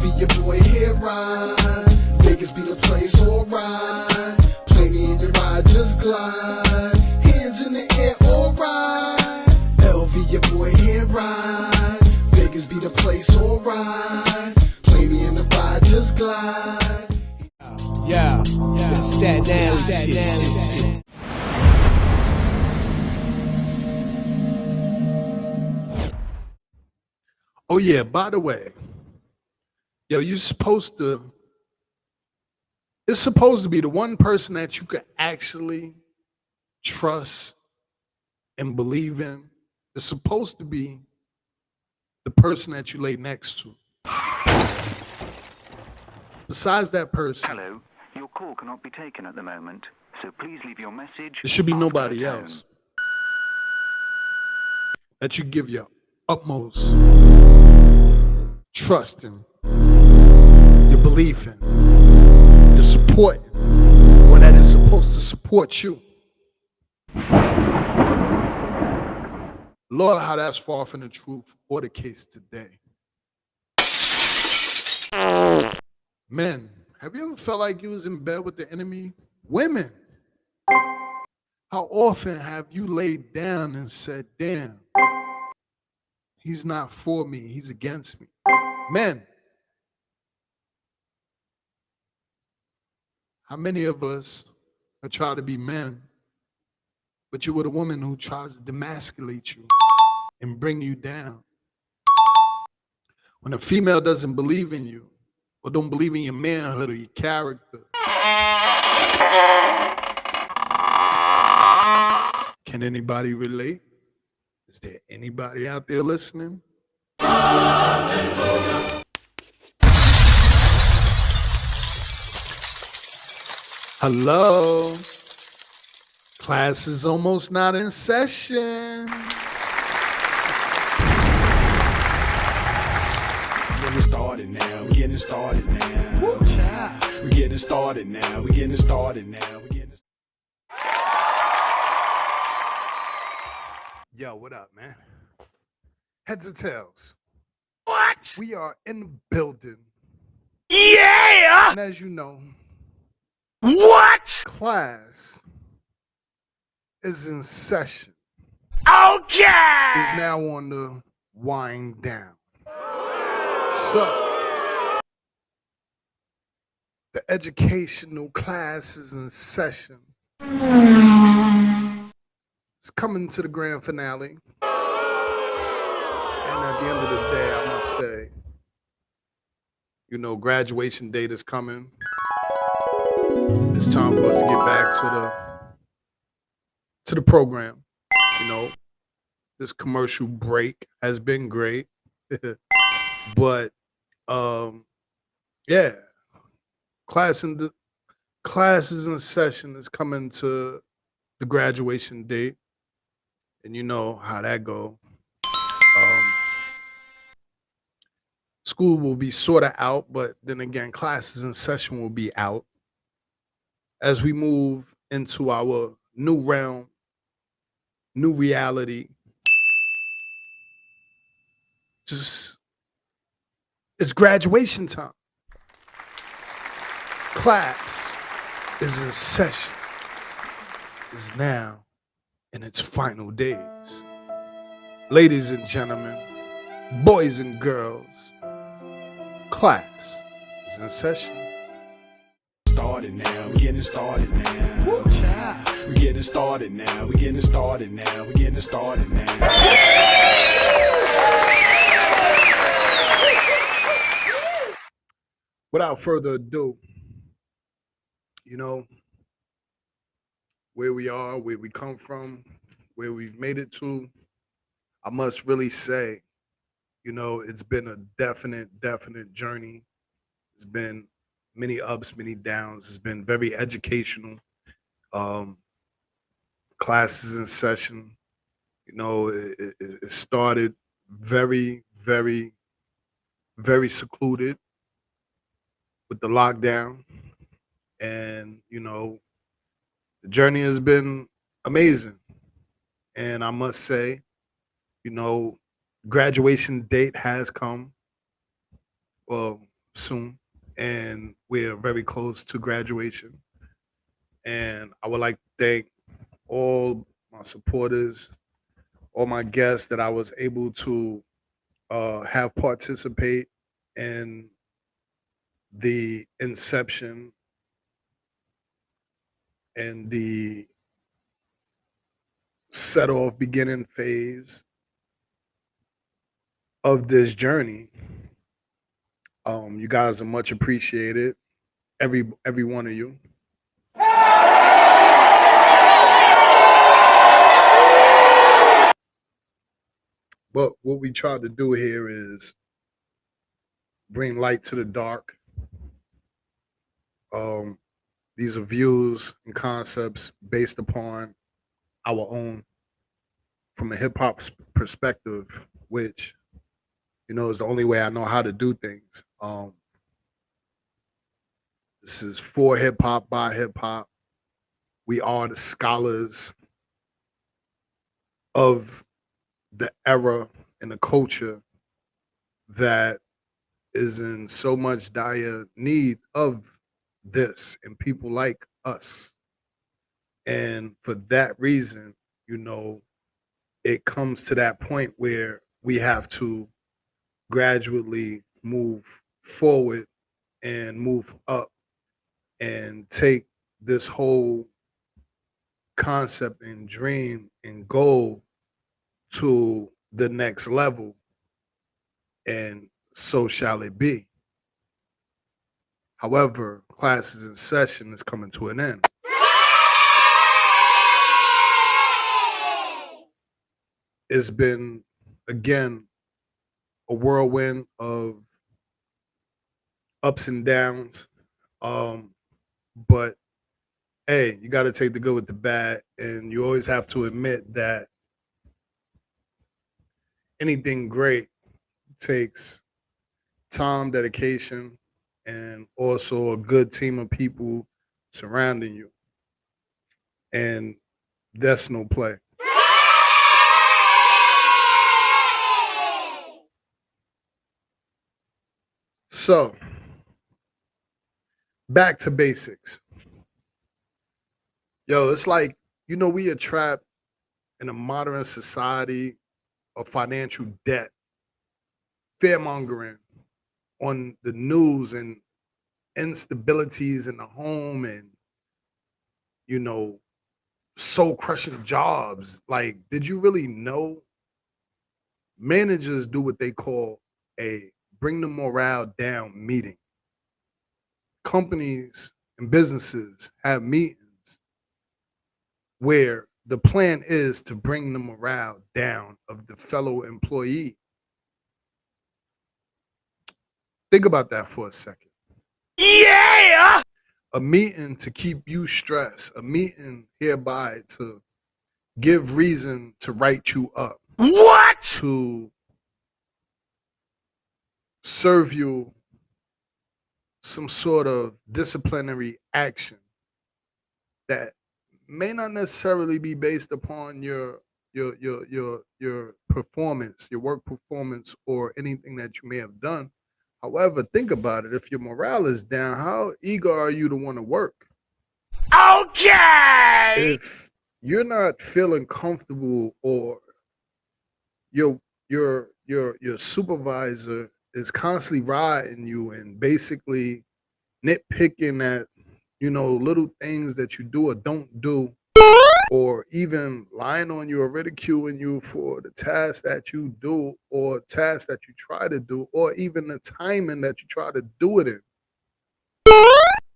LV, your boy here ride. Vegas be the place, alright. Plenty in your ride, just glide. Hands in the air, alright. LV, your boy here ride. Vegas be the place, alright. Plenty in the ride, just glide. Yeah, stat down. Oh yeah, by the way, it's supposed to be the one person that you can actually trust and believe in. It's supposed to be the person that you lay next to. Besides that person, hello, your call cannot be taken at the moment, so please leave your message. there should be after the nobody tone. else that you give your utmost trust in, your belief in, your support, or that is supposed to support you. Lord, how that's far from the truth or the case today. Men, have you ever felt like you was in bed with the enemy? Women, how often have you laid down and said, damn, he's not for me, he's against me? Men, how many of us have tried to be men, but you're with a woman who tries to demasculate you and bring you down? When a female doesn't believe in you, or don't believe in your manhood or your character, can anybody relate? Is there anybody out there listening? Hello? Class is almost not in session. Getting started now. We're getting started now. Woo, child. We're getting started now. We're getting started now. We're getting. Yo, what up, man? Heads or tails? What? We are in the building. Yeah. And as you know, What? class is in session. Okay. Is now on the wind down. So, the educational class is in session. It's coming to the grand finale. And at the end of the day, I must say, graduation date is coming. It's time for us to get back to the program. This commercial break has been great. But yeah, class is in session. Is coming to the graduation date, and you know how that go. School will be sort of out, but then again, classes in session will be out as we move into our new realm, new reality. It's graduation time. Class is in session. Is now in its final days. Ladies and gentlemen, boys and girls, class is in session. Started now. We're getting started now. Woo, child. We're getting started now. We're getting started now. We're getting started now. Without further ado, where we are, where we come from, where we've made it to, I must really say, it's been a definite journey. It's been many ups, many downs. It's been very educational. Classes in session. It started very, very, very secluded with the lockdown. And, the journey has been amazing. And I must say, graduation date has come. Well, soon, and we're very close to graduation. And I would like to thank all my supporters, all my guests that I was able to have participate in the inception and the set off beginning phase of this journey. You guys are much appreciated, every one of you. But what we try to do here is bring light to the dark. Um, these are views and concepts based upon our own, from a hip hop perspective, which is the only way I know how to do things. This is for hip hop by hip hop. We are the scholars of the era and the culture that is in so much dire need of this and people like us. And for that reason, you know, it comes to that point where we have to gradually move forward and move up and take this whole concept and dream and goal to the next level, and so shall it be. However, classes in session is coming to an end. It's been, again, a whirlwind of ups and downs. But hey, you got to take the good with the bad, and you always have to admit that anything great takes time, dedication, and also a good team of people surrounding you. And that's no play. So, back to basics. Yo, it's like, we are trapped in a modern society of financial debt, fear mongering on the news, and instabilities in the home, and, you know, soul crushing jobs. Like, did you really know managers do what they call a bring the morale down meeting? Companies and businesses have meetings where the plan is to bring the morale down of the fellow employee. Think about that for a second. Yeah! A meeting to keep you stressed, a meeting hereby to give reason to write you up, What? to serve you some sort of disciplinary action that may not necessarily be based upon your performance, your work performance, or anything that you may have done. However, think about it. If your morale is down, how eager are you to want to work? Okay! If you're not feeling comfortable, or your your supervisor is constantly riding you and basically nitpicking at little things that you do or don't do, or even lying on you or ridiculing you for the task that you do or task that you try to do, or even the timing that you try to do it in,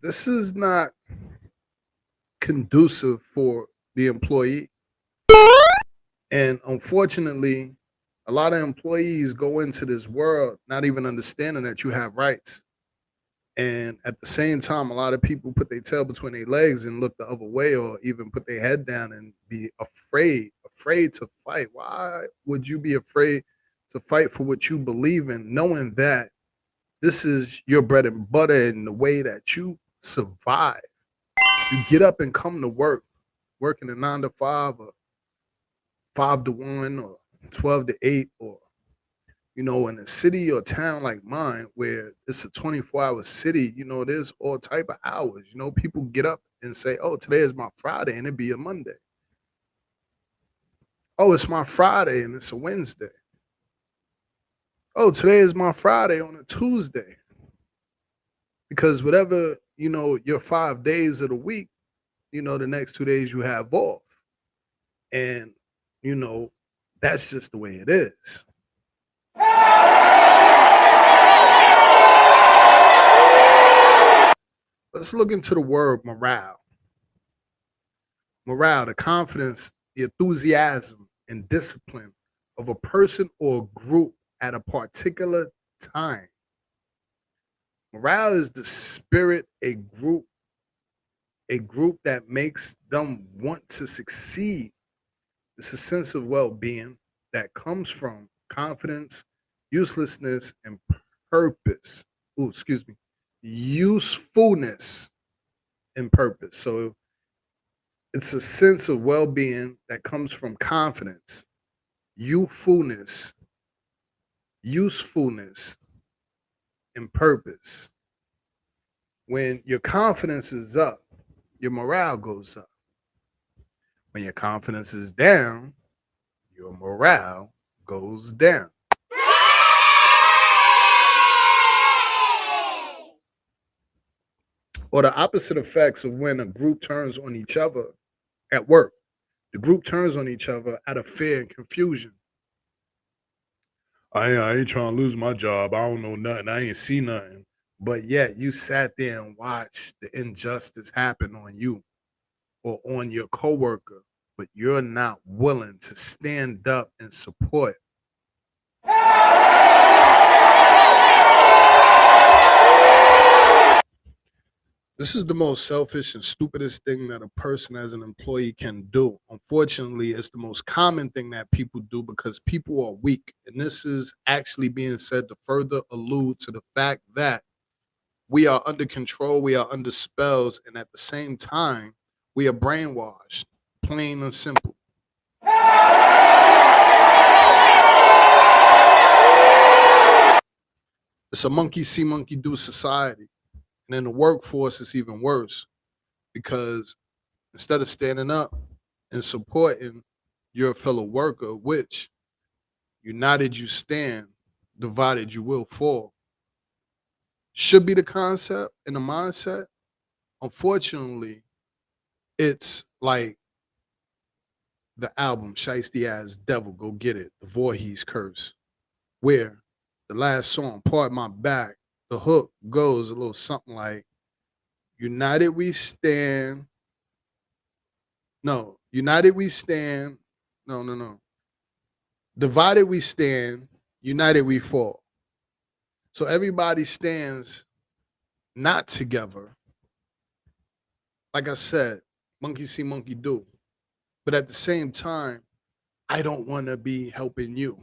this is not conducive for the employee. And unfortunately, a lot of employees go into this world not even understanding that you have rights. And at the same time, a lot of people put their tail between their legs and look the other way, or even put their head down and be afraid to fight. Why would you be afraid to fight for what you believe in, knowing that this is your bread and butter and the way that you survive? You get up and come to work, working a 9 to 5 or 5 to 1 or 12 to 8 or In a city or town like mine, where it's a 24-hour city, there's all type of hours. People get up and say, "Oh, today is my Friday," and it be a Monday. "Oh, it's my Friday," and it's a Wednesday. "Oh, today is my Friday," on a Tuesday. Because whatever, your 5 days of the week, the next 2 days you have off. And, you know, that's just the way it is. Let's look into the word morale. Morale, the confidence, the enthusiasm, and discipline of a person or group at a particular time. Morale is the spirit a group that makes them want to succeed. It's a sense of well-being that comes from confidence, uselessness, and purpose. Oh, excuse me. Usefulness and purpose. So it's a sense of well-being that comes from confidence, youthfulness, usefulness, and purpose. When your confidence is up, your morale goes up. When your confidence is down, your morale goes down. Or the opposite effects of when a group turns on each other at work. The group turns on each other out of fear and confusion. I ain't trying to lose my job. I don't know nothing. I ain't see nothing. But yet you sat there and watched the injustice happen on you or on your coworker, but you're not willing to stand up and support. This is the most selfish and stupidest thing that a person as an employee can do. Unfortunately, it's the most common thing that people do because people are weak. And this is actually being said to further allude to the fact that we are under control, we are under spells, and at the same time, we are brainwashed, plain and simple. It's a monkey see, monkey do society. And in the workforce, it's even worse because instead of standing up and supporting your fellow worker, which united you stand, divided you will fall, should be the concept and the mindset. Unfortunately, it's like the album Shiesty Ass Devil, Go Get It, the Voorhees Curse, where the last song, Part My Back, the hook goes a little something like, United we stand. No, united we stand. No, no, no. Divided we stand, united we fall. So everybody stands not together. Like I said, monkey see, monkey do. But at the same time, I don't want to be helping you.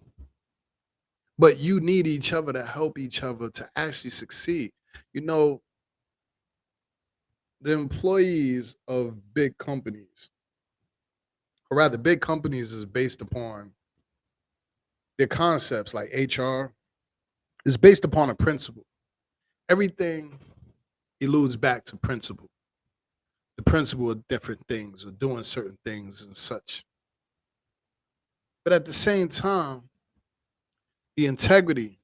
But you need each other to help each other to actually succeed. You know, the employees of big companies, or rather, big companies is based upon their concepts like HR is based upon a principle. Everything alludes back to principle. The principle of different things or doing certain things and such. But at the same time, the integrity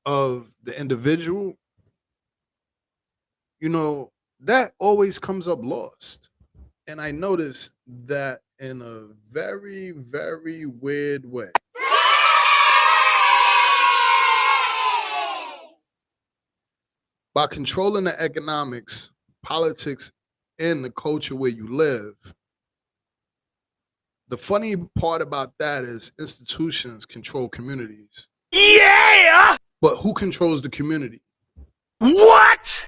of the individual, that always comes up lost. And I noticed that in a very, very weird way. By controlling the economics, politics, and the culture where you live, the funny part about that is institutions control communities. Yeah! But who controls the community? What?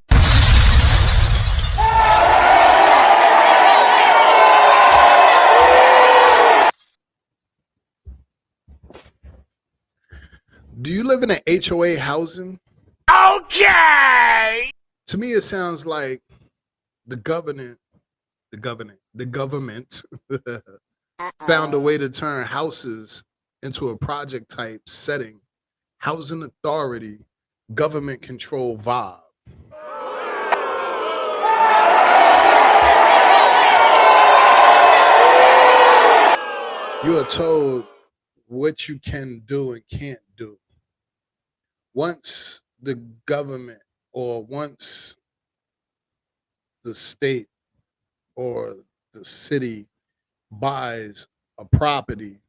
Do you live in an HOA housing? Okay! To me, it sounds like the government found a way to turn houses into a project type setting housing authority, government control vibe. You are told what you can do and can't do. Once the government or once the state or the city buys a property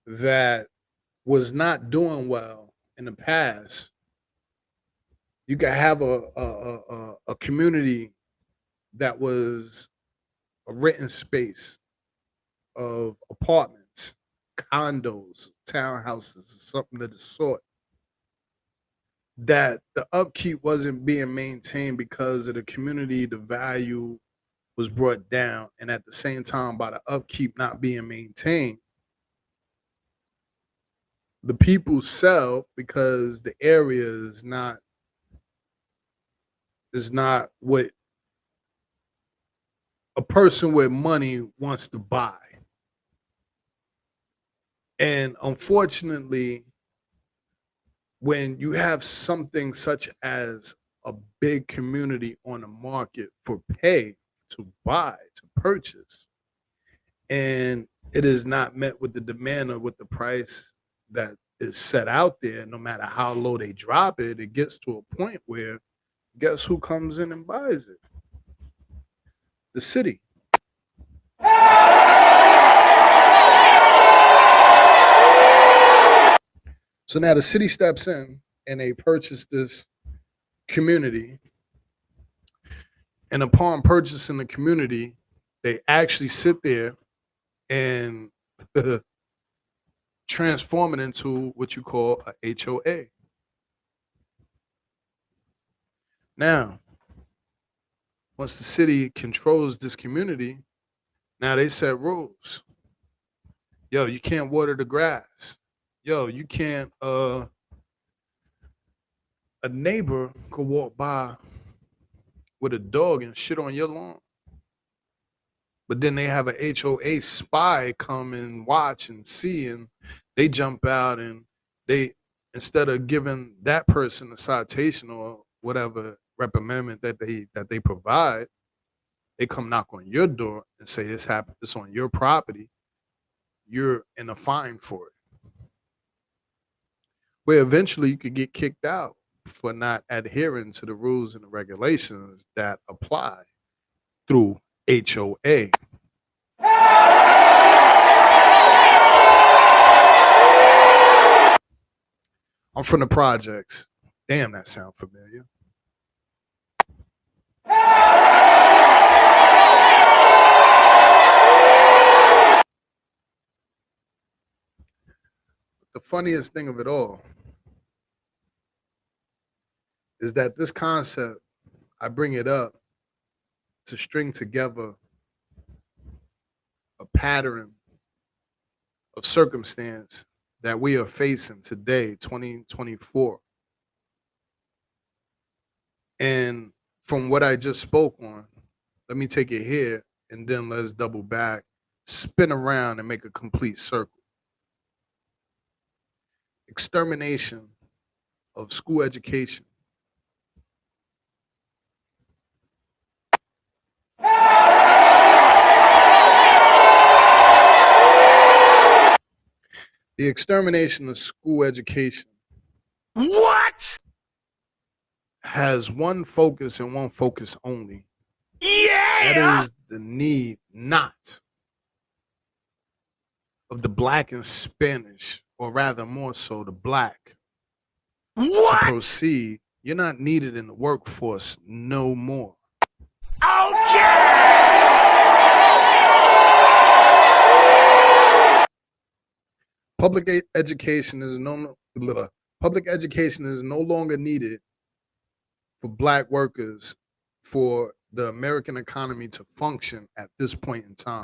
that was not doing well in the past, you could have a community that was a written space of apartments, condos, townhouses, or something of the sort, that the upkeep wasn't being maintained because of the community, the value was brought down. And at the same time, by the upkeep not being maintained, the people sell because the area is not what a person with money wants to buy. And unfortunately, when you have something such as a big community on the market for pay to buy, to purchase, and it is not met with the demand or with the price that is set out there, no matter how low they drop it, it gets to a point where guess who comes in and buys it? The city. So now the city steps in and they purchase this community. And upon purchasing the community, they actually sit there and transform it into what you call a HOA. Now, once the city controls this community, now they set rules. Yo, you can't water the grass. Yo, you can't a neighbor could walk by with a dog and shit on your lawn. But then they have a HOA spy come and watch and see, and they jump out and they, instead of giving that person a citation or whatever reprimandment that they provide, they come knock on your door and say this happened, it's on your property, you're in a fine for it. Where eventually you could get kicked out for not adhering to the rules and the regulations that apply through HOA. I'm from the projects. Damn, that sound familiar. The funniest thing of it all is that this concept, I bring it up to string together a pattern of circumstance that we are facing today, 2024. And from what I just spoke on, let me take it here and then let's double back, spin around and make a complete circle. Extermination of school education. The extermination of school education What? has one focus and one focus only. Yeah! That is the need not of the black and Spanish, or rather more so the black, to What? proceed. You're not needed in the workforce no more. Okay! Education is public education is no longer needed for black workers for the American economy to function at this point in time.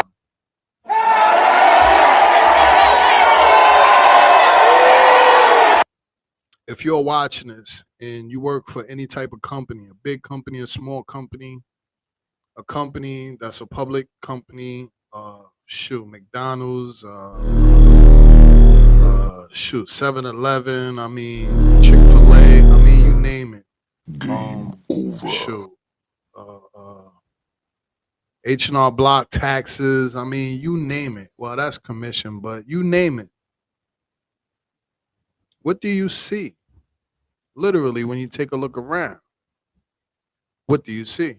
If you're watching this and you work for any type of company, a big company, a small company, a company that's a public company, McDonald's, shoot, 7-Eleven. I mean, Chick-fil-A. I mean, you name it. Shoot. H&R Block taxes. I mean, you name it. Well, that's commission, but you name it. What do you see? Literally, when you take a look around, what do you see?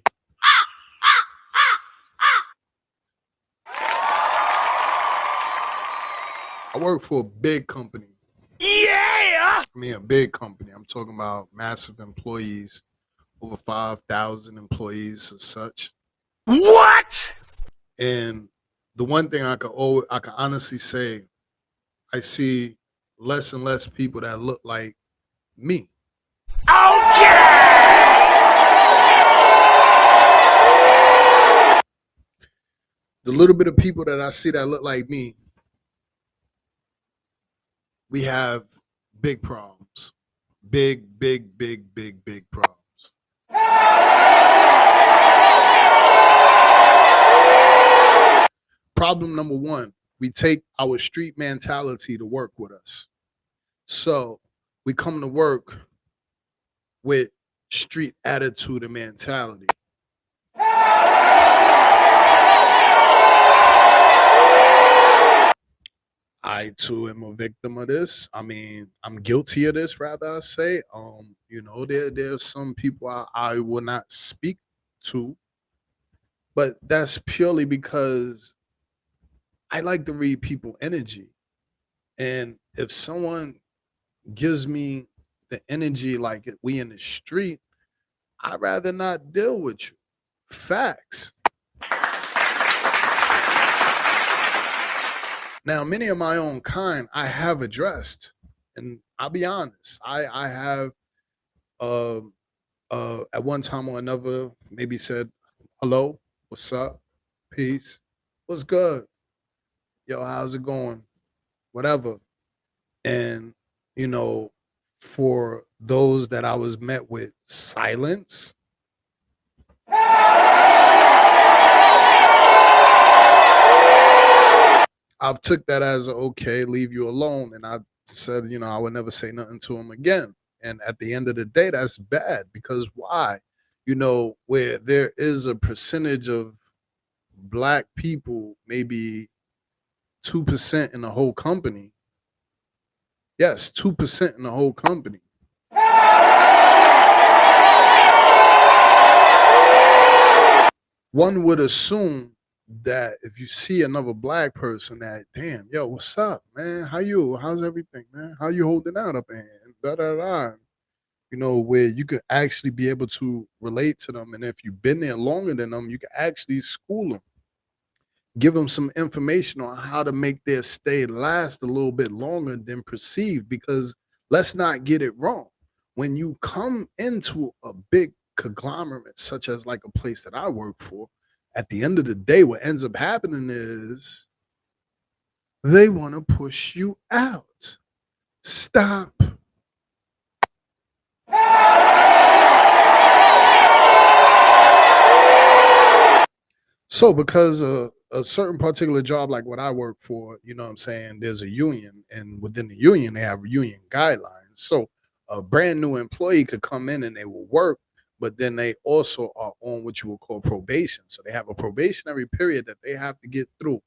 I work for a big company. Yeah! I mean, a big company. I'm talking about massive employees, over 5,000 employees and such. What? And the one thing I can honestly say, I see less and less people that look like me. The little bit of people that I see that look like me, we have big problems. Big, big, big, big, big problems. Problem number one, we take our street mentality to work with us. So we come to work with street attitude and mentality. I too am a victim of this. I mean, I'm guilty of this, rather I say. There's some people I will not speak to, but that's purely because I like to read people energy. And if someone gives me the energy like we in the street, I'd rather not deal with you. Facts. Now, many of my own kind I have addressed, and I'll be honest, I have at one time or another maybe said, "Hello, what's up, peace, what's good, yo, how's it going, whatever," and you know, for those that I was met with silence, I've took that as a, okay, leave you alone, and I said, I would never say nothing to him again. And at the end of the day, that's bad because why? Where there is a percentage of black people, maybe 2% in the whole company. Yes, 2% in the whole company. One would assume that if you see another black person, that damn, yo, what's up, man? How's everything, man? How you holding out up in here? Da da da. Where you could actually be able to relate to them, and if you've been there longer than them, you can actually school them, give them some information on how to make their stay last a little bit longer than perceived. Because let's not get it wrong. When you come into a big conglomerate, such as like a place that I work for, at the end of the day, what ends up happening is they want to push you out. Stop. So, because a certain particular job, like what I work for, you know what I'm saying, there's a union, and within the union, they have union guidelines. So, a brand new employee could come in and they will work, but then they also are on what you would call probation. So, they have a probationary period that they have to get through.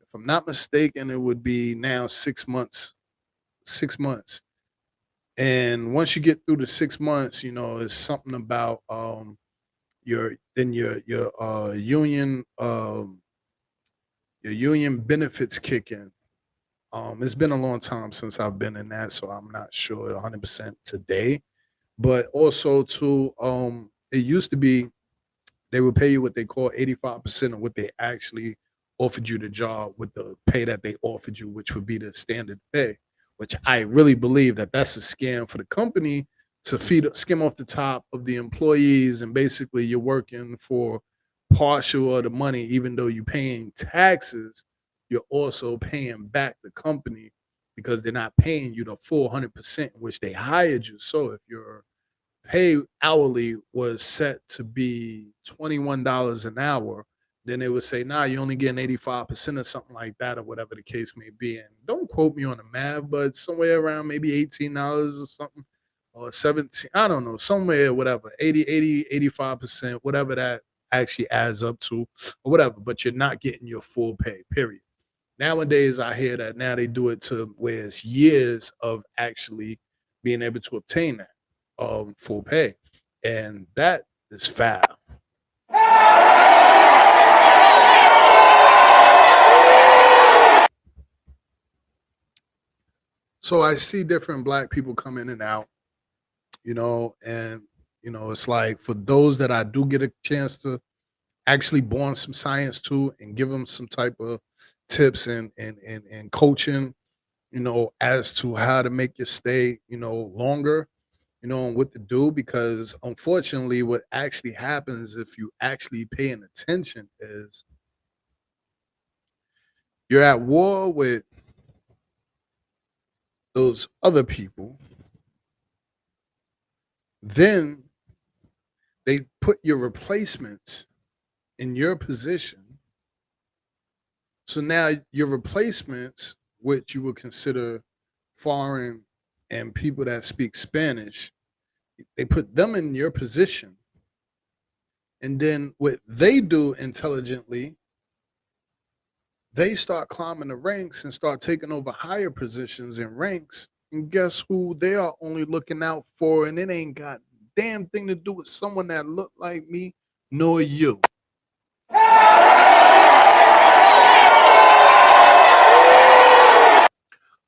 If I'm not mistaken, it would be now 6 months. 6 months. And once you get through the 6 months, it's something about your union benefits kick in. It's been a long time since I've been in that, so I'm not sure 100% today. But also too, it used to be they would pay you what they call 85% of what they actually offered you the job with the pay that they offered you, which would be the standard pay. Which I really believe that that's a scam for the company to skim off the top of the employees, and basically you're working for partial of the money, even though you're paying taxes. You're also paying back the company because they're not paying you the full 100% in which they hired you. So if your pay hourly was set to be $21 an hour, then they would say, nah, you're only getting 85% or something like that, or whatever the case may be. And don't quote me on the math, but somewhere around maybe $18 or something, or 17, I don't know, somewhere, whatever, 85%, whatever that actually adds up to, or whatever, but you're not getting your full pay, period. Nowadays, I hear that now they do it to where it's years of actually being able to obtain that full pay. And that is foul. So I see different black people come in and out, and it's like for those that I do get a chance to actually born some science to and give them some type of tips and coaching, as to how to make your stay, longer, and what to do. Because unfortunately, what actually happens if you actually paying attention is you're at war with those other people. Then they put your replacements in your position. So now your replacements, which you would consider foreign and people that speak Spanish, they put them in your position. And then what they do intelligently, they start climbing the ranks and start taking over higher positions and ranks. And guess who they are only looking out for? And it ain't got a damn thing to do with someone that look like me nor you.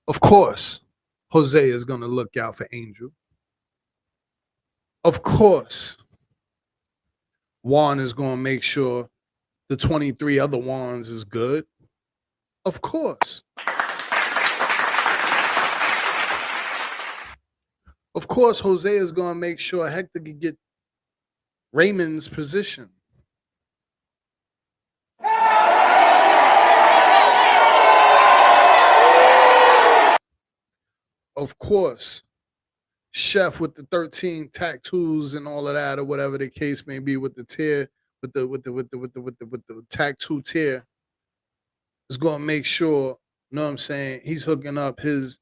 Of course, Jose is going to look out for Angel. Of course, Juan is going to make sure the 23 other Juans is good. Of course. Of course, Jose is going to make sure Hector can get Raymond's position. Of course, Chef with the 13 tattoos and all of that, or whatever the case may be, with the tear, with the tattoo tear, is going to make sure, you know what I'm saying, he's hooking up his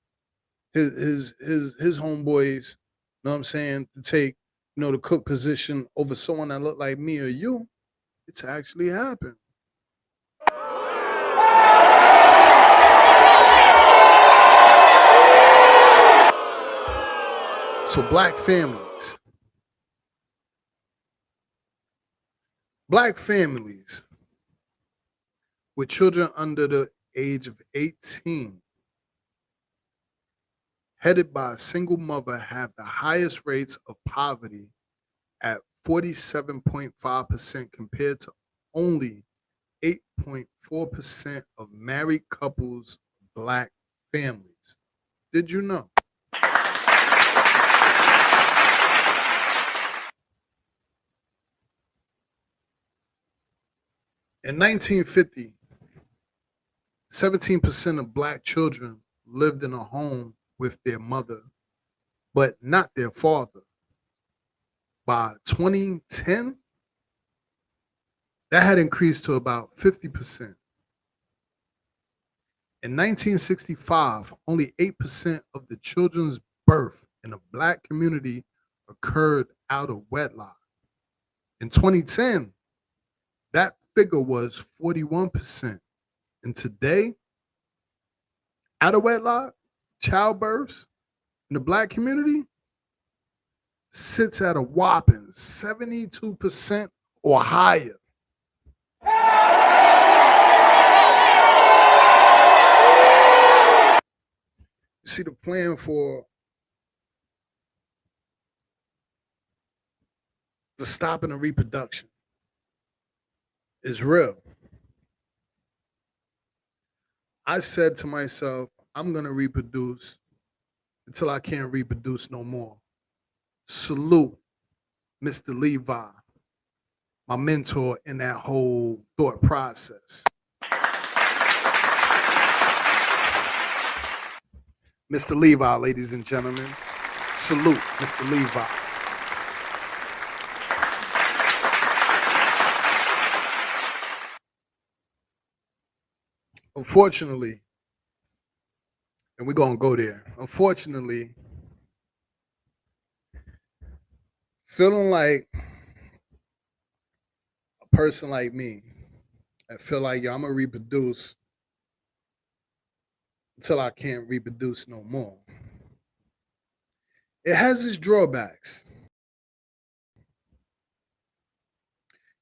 homeboys, you know what I'm saying, to take, the cook position over someone that look like me or you. It's actually happened. So black families with children under the age of 18 headed by a single mother have the highest rates of poverty at 47.5% compared to only 8.4% of married couples, black families. Did you know? In 1950, 17% of black children lived in a home with their mother, but not their father. By 2010, that had increased to about 50%. In 1965, only 8% of the children's birth in the black community occurred out of wedlock. In 2010, that figure was 41%. And today, out of wedlock, childbirths in the black community sits at a whopping 72% or higher. You see, the plan for the stopping of reproduction is real. I said to myself, I'm going to reproduce until I can't reproduce no more. Salute Mr. Levi, my mentor in that whole thought process. Mr. Levi, ladies and gentlemen. Salute Mr. Levi. unfortunately, and we're gonna go there. Unfortunately, feeling like a person like me, I feel like yo, I'm gonna reproduce until I can't reproduce no more. It has its drawbacks.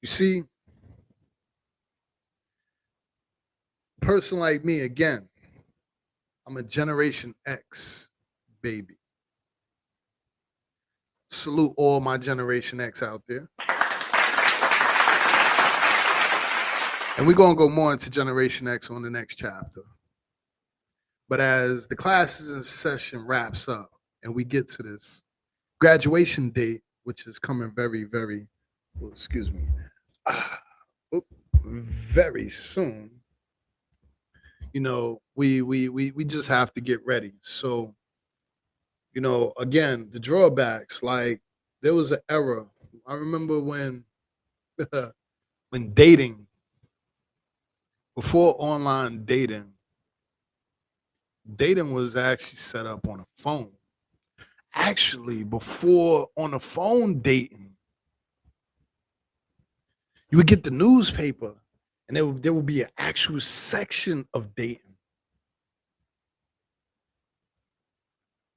You see, a person like me, again, I'm a Generation X baby. Salute all my Generation X out there. And we're going to go more into Generation X on the next chapter. But as the classes and session wraps up and we get to this graduation date, which is coming very, very, well, excuse me, very soon, you know, we just have to get ready. So, you know, again, the drawbacks, like there was an era. I remember when when dating, before online dating, dating was actually set up on a phone. Actually, before on a phone dating, you would get the newspaper and there would be an actual section of dating.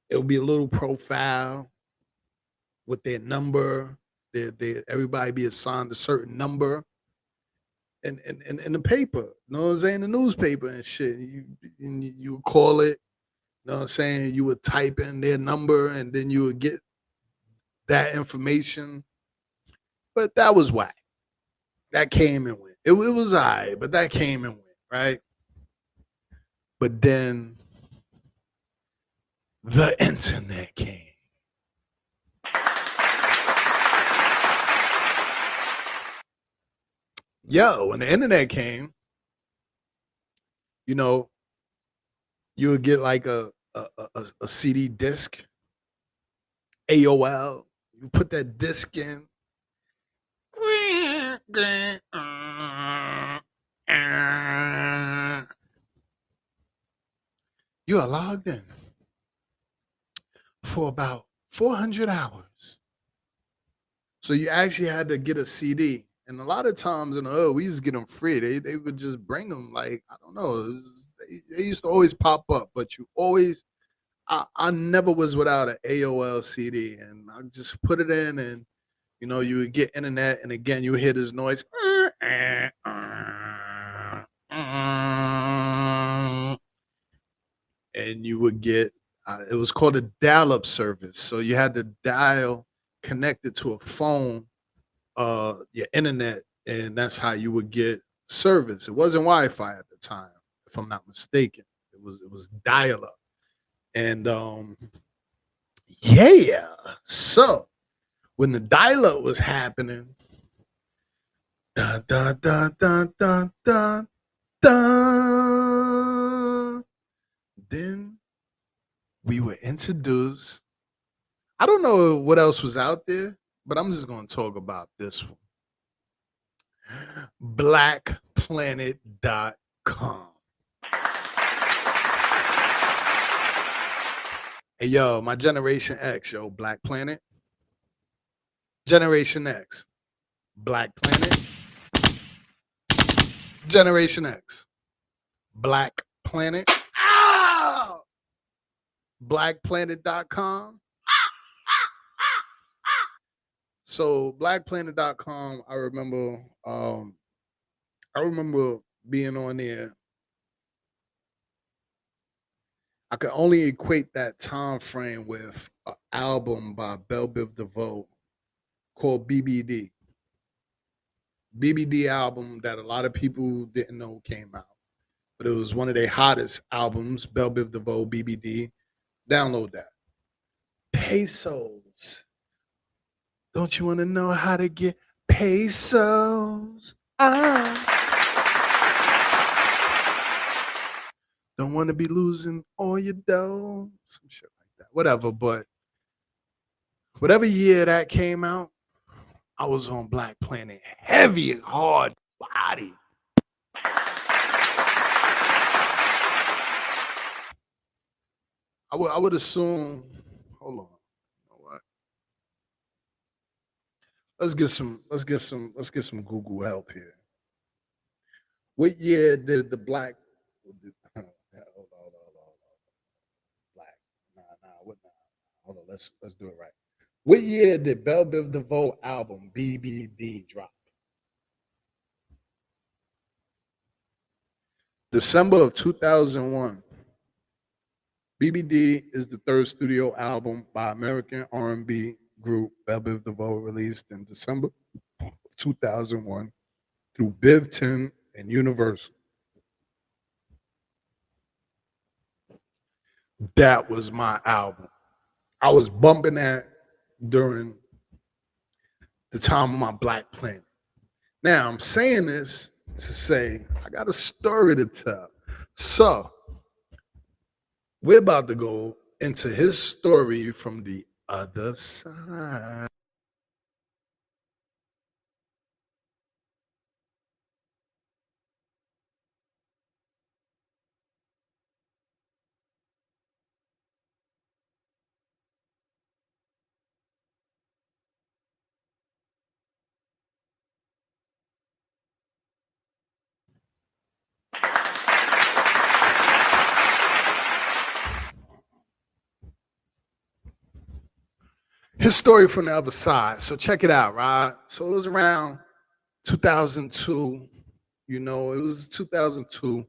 It would be a little profile with their number. Everybody be assigned a certain number. And the paper, you know what I'm saying? The newspaper and shit. You would call it, you know what I'm saying? You would type in their number and then you would get that information. But that was whack. That came and went. It was all right, but that came and went, right? But then the internet came. Yo, when the internet came, you know, you would get like a CD disc, AOL. You put that disc in. You are logged in for about 400 hours. So you actually had to get a CD. And a lot of times in the hood, we used to get them free. They would just bring them like, I don't know. They used to always pop up, but you always, I never was without an AOL CD. And I just put it in and, you know, you would get internet. And again, you would hear this noise. And you would get, it was called a dial-up service. So you had to dial connected to a phone, your internet, and that's how you would get service. It wasn't Wi-Fi at the time, if I'm not mistaken. It was dial-up, and yeah. So when the dial-up was happening, da da da da da da da, then we were introduced. I don't know what else was out there, but I'm just going to talk about this one. BlackPlanet.com. Hey, yo, my Generation X, yo, Black Planet. Generation X, Black Planet. Generation X, Black Planet. BlackPlanet.com. So BlackPlanet.com, I remember being on there. I could only equate that time frame with an album by Belle Biv DeVoe called BBD. BBD album that a lot of people didn't know came out, but it was one of their hottest albums. Belle Biv DeVoe BBD. Download that. Pesos. Don't you want to know how to get pesos? Don't want to be losing all your dough. Some shit like that. Whatever, but whatever year that came out, I was on Black Planet. Heavy, hard body. I would assume. Hold on. You know what? Let's get some Google help here. What year did the black hold on, black. What hold on, let's do it right. What year did Belle Biv DeVoe album BBD drop? December of 2001. BBD is the third studio album by American R&B group Belle Biv DeVoe, released in December of 2001 through Biv 10 and Universal. That was my album. I was bumping that during the time of my Black Planet. Now, I'm saying this to say I got a story to tell. So, we're about to go into his story from the other side. His story from the other side. So check it out, right? So it was around 2002. It was 2002.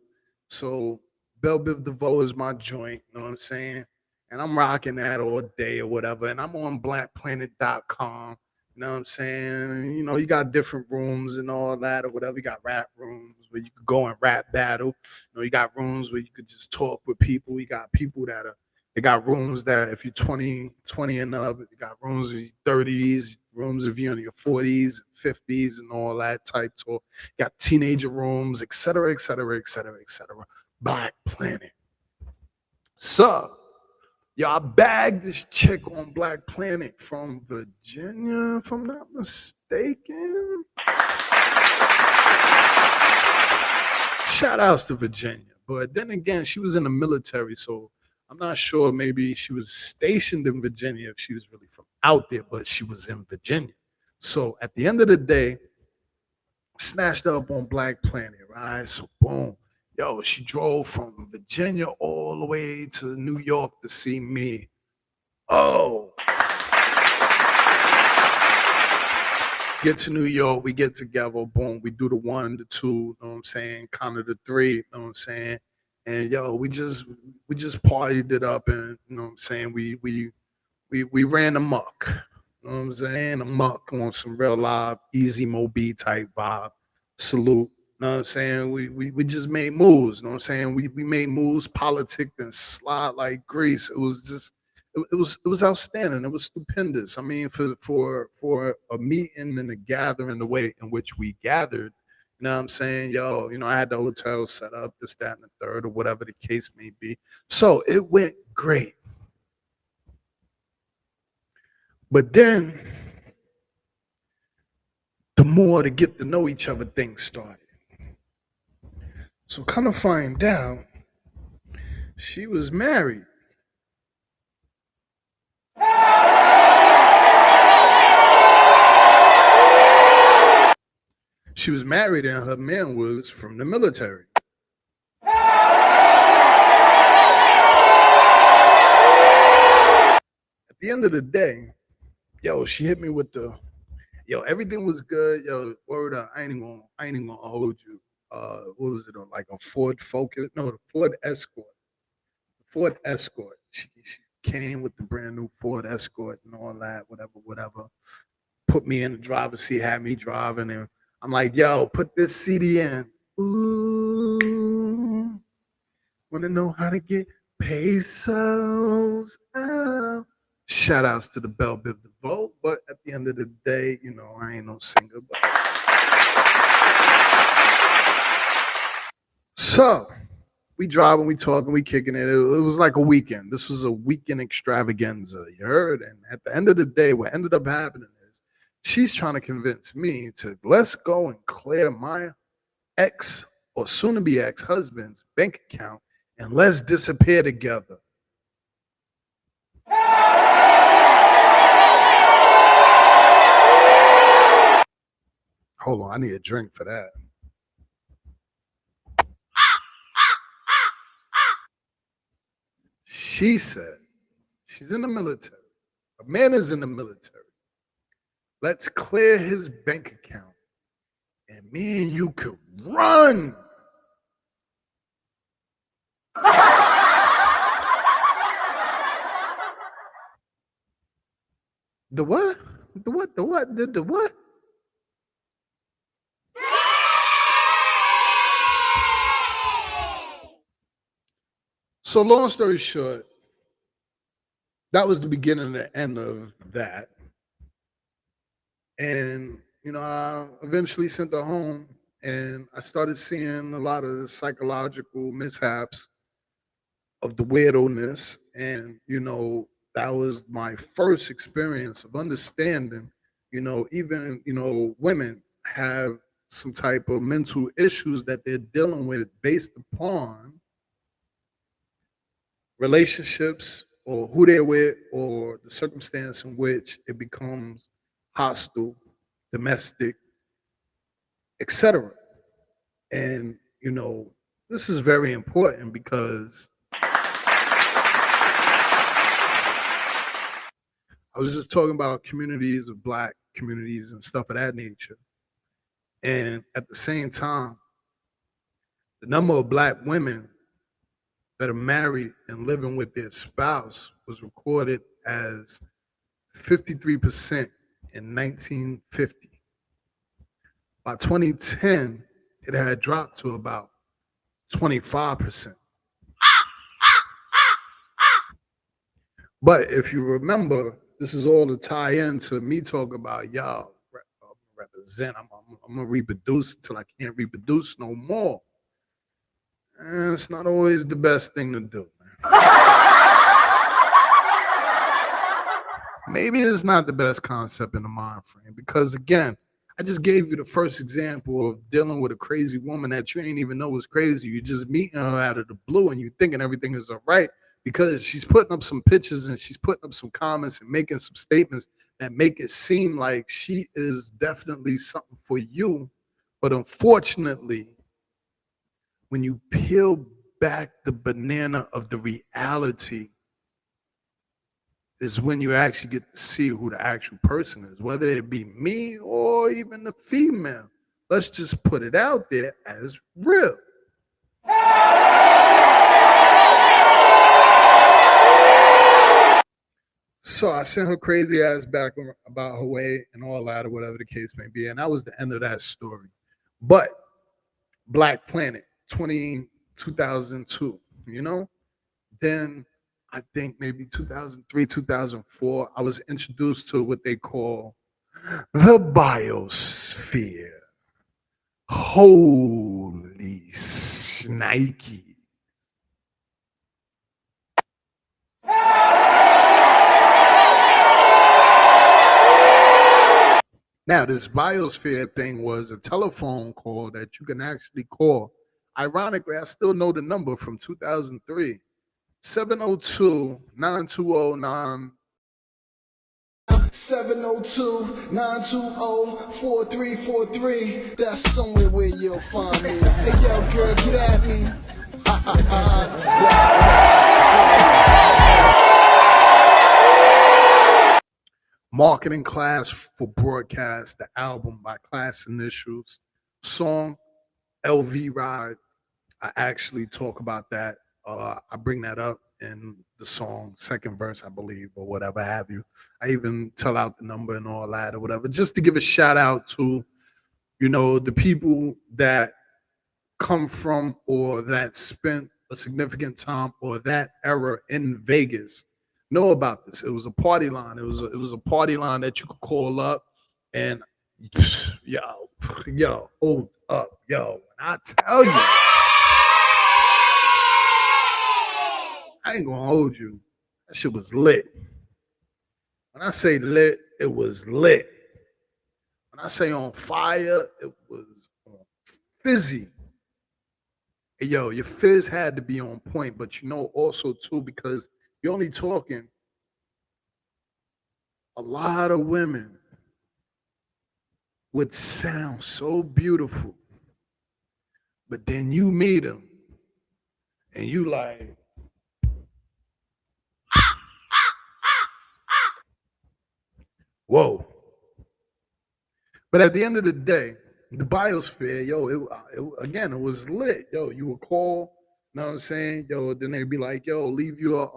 So Belle Biv DeVoe is my joint. You know what I'm saying? And I'm rocking that all day or whatever. And I'm on BlackPlanet.com. You know what I'm saying? You got different rooms and all that or whatever. You got rap rooms where you could go and rap battle. You got rooms where you could just talk with people. You got people that are they got rooms that if you're 20 and up, you got rooms in your 30s, rooms if you're in your 40s, 50s, and all that type talk. You got teenager rooms, et cetera, et cetera, et cetera, et cetera. Black Planet. So, y'all bagged this chick on Black Planet from Virginia, if I'm not mistaken. Shout outs to Virginia. But then again, she was in the military, so I'm not sure. Maybe she was stationed in Virginia if she was really from out there, but she was in Virginia. So at the end of the day, snatched up on Black Planet, right? So boom. Yo, she drove from Virginia all the way to New York to see me. Oh, get to New York, we get together, boom, we do the 1, the 2, you know what I'm saying, kind of the 3, you know what I'm saying, and yo, we just partied it up, and you know what I'm saying, we ran amok, you know what I'm saying, amok on some real live, easy Moby type vibe, salute, you know what I'm saying, we just made moves, you know what I'm saying, we made moves, politics, and slide like grease. It was just it was outstanding. It was stupendous. I mean, for a meeting and a gathering, the way in which we gathered, you know what I'm saying? Yo, I had the hotel set up, this, that, and the third, or whatever the case may be. So it went great. But then the more to get to know each other things started. So kind of find out she was married. She was married and her man was from the military. At the end of the day, yo, she hit me with everything was good. Yo, word up, I ain't even gonna hold you. What was it on? Like a Ford Focus? No, the Ford Escort. Ford Escort. She came with the brand new Ford Escort and all that, whatever. Put me in the driver's seat, had me driving, and I'm like, yo, put this CD in. Ooh, wanna know how to get pesos out. Shout outs to the Belle Biv DeVoe, but at the end of the day, I ain't no singer. But so we driving, we talking, we kicking it. It was like a weekend. This was a weekend extravaganza, you heard? And at the end of the day, what ended up happening is she's trying to convince me to let's go and clear my ex or soon to be ex husband's bank account and let's disappear together. Hold on, I need a drink for that. She said, she's in the military. A man is in the military. Let's clear his bank account and me and you could run. The what? The what? The what? The what? So long story short, that was the beginning and the end of that. And I eventually sent her home, and I started seeing a lot of the psychological mishaps of the weirdo-ness. And that was my first experience of understanding, even women have some type of mental issues that they're dealing with based upon relationships or who they're with or the circumstance in which it becomes hostile, domestic, etc. And this is very important because I was just talking about communities of Black communities and stuff of that nature. And at the same time, the number of Black women that are married and living with their spouse was recorded as 53% in 1950. By 2010, it had dropped to about 25%. But if you remember, this is all to tie into me talking about y'all represent. I'm gonna reproduce until I can't reproduce no more. And it's not always the best thing to do, man. Maybe it's not the best concept in the mind frame because again, I just gave you the first example of dealing with a crazy woman that you ain't even know was crazy. You just meeting her out of the blue and you thinking everything is all right because she's putting up some pictures and she's putting up some comments and making some statements that make it seem like she is definitely something for you. But unfortunately, when you peel back the banana of the reality, is when you actually get to see who the actual person is, whether it be me or even the female. Let's just put it out there as real. So I sent her crazy ass back about her way and all that, or whatever the case may be. And that was the end of that story. But BlackPlanet 2002, then I think maybe 2003, 2004, I was introduced to what they call the Biosphere. Holy shnikey. Now, this Biosphere thing was a telephone call that you can actually call. Ironically, I still know the number from 2003. 702-920-9. 702-920-4343. That's somewhere where you'll find me. Hey, yo, girl, get at me. Marketing class for broadcast, the album by Class Initials, song LV Ride. I actually talk about that. I bring that up in the song, second verse, I believe, or whatever have you. I even tell out the number and all that or whatever, just to give a shout out to, the people that come from or that spent a significant time or that era in Vegas know about this. It was a party line. It was a party line that you could call up and hold up, yo. When I tell you, I ain't gonna hold you. That shit was lit. When I say lit, it was lit. When I say on fire, it was on fizzy. Hey, yo, your fizz had to be on point, but also too, because you're only talking a lot of women would sound so beautiful, but then you meet him and you like, whoa. But at the end of the day, the biosphere, yo, again, it was lit. Yo, you would call, you know what I'm saying? Yo, then they'd be like, yo, leave your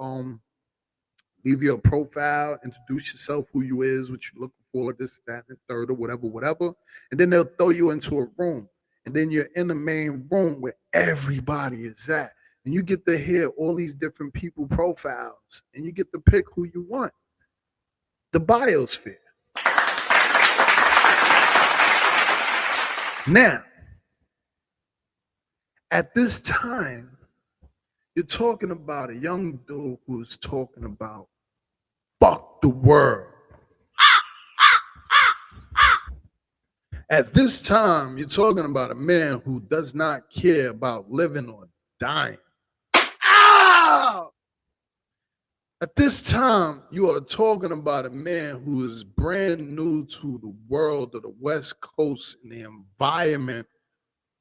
profile, introduce yourself, who you is, what you're looking for, this, that, and third, or whatever, whatever. And then they'll throw you into a room. And then you're in the main room where everybody is at. And you get to hear all these different people profiles. And you get to pick who you want. The biosphere. Now, at this time, you're talking about a young dude who's talking about fuck the world. At this time, you're talking about a man who does not care about living or dying. At this time, you are talking about a man who is brand new to the world of the West Coast and the environment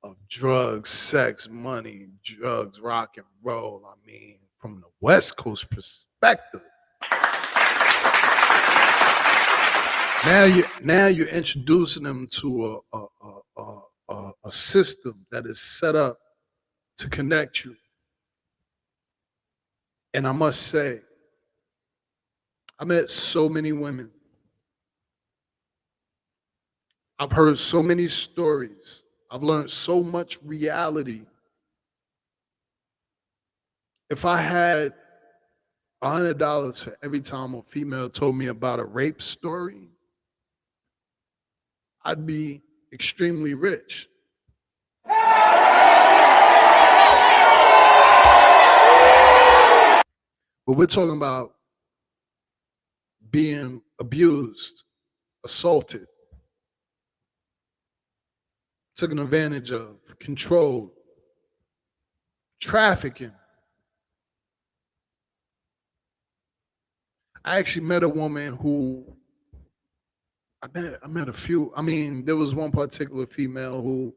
of drugs, sex, money, drugs, rock and roll. I mean, from the West Coast perspective. Now you're introducing them to a system that is set up to connect you. And I must say, I met so many women. I've heard so many stories. I've learned so much reality. If I had $100 for every time a female told me about a rape story, I'd be extremely rich. But we're talking about being abused, assaulted, taken advantage of, controlled, trafficking. I actually met a woman who I met a few. I mean, there was one particular female who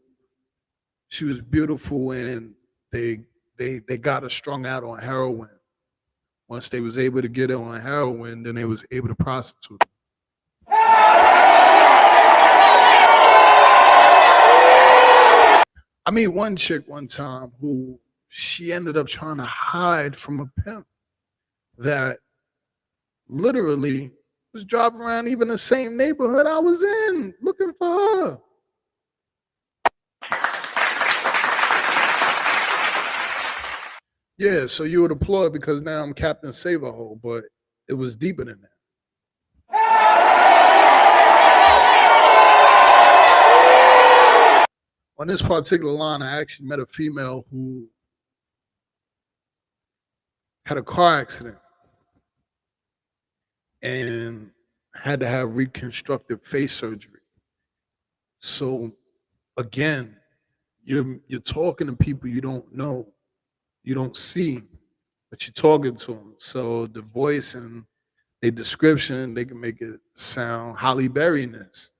she was beautiful and they got her strung out on heroin. Once they was able to get her on heroin, then they was able to prostitute her. I mean, one chick one time who she ended up trying to hide from a pimp that literally was driving around even the same neighborhood I was in looking for her. Yeah, so you would applaud because now I'm Captain Save-A-Hole, but it was deeper than that. On this particular line, I actually met a female who had a car accident and had to have reconstructive face surgery. So again, you're talking to people you don't know, you don't see, but you're talking to them. So the voice and a description, they can make it sound Holly Berry-ness.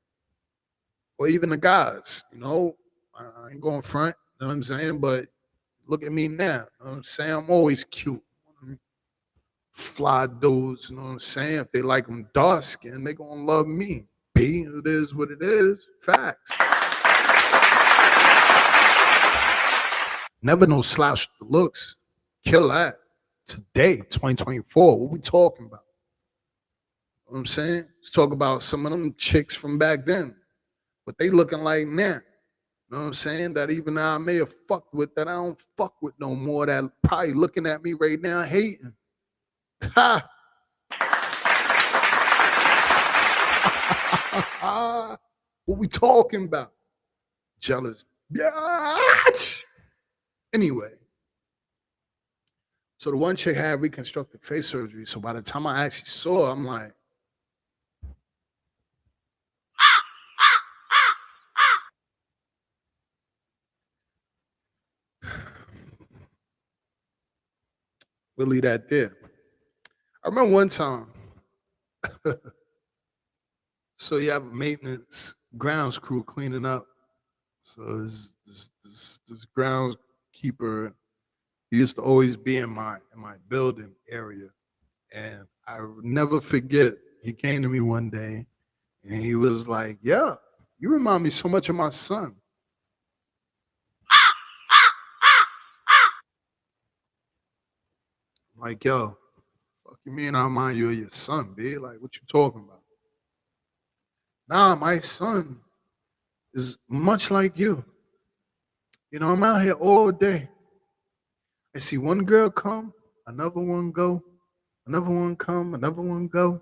Or even the guys, you know, I ain't going front, you know what I'm saying? But look at me now, you know what I'm saying? I'm always cute. Fly dudes, you know what I'm saying? If they like them dark skinned, they gonna love me. B, it is what it is. Facts. Never no slouch with the looks. Kill that. Today, 2024, what we talking about? You know what I'm saying? Let's talk about some of them chicks from back then. What they looking like now. You know what I'm saying? That even now I may have fucked with that I don't fuck with no more. That probably looking at me right now hating. Ha! What we talking about? Jealous. Bitch! Anyway, so the one chick had reconstructive face surgery. So by the time I actually saw her, I'm like, we'll leave that there. I remember one time, so you have a maintenance grounds crew cleaning up. So this groundskeeper, he used to always be in my building area, and I will never forget. He came to me one day, and he was like, "Yeah, you remind me so much of my son." I'm like, yo, fuck you mean I remind you of your son, B? Like, what you talking about? Nah, my son is much like you. You know, I'm out here all day. I see one girl come, another one go, another one come, another one go,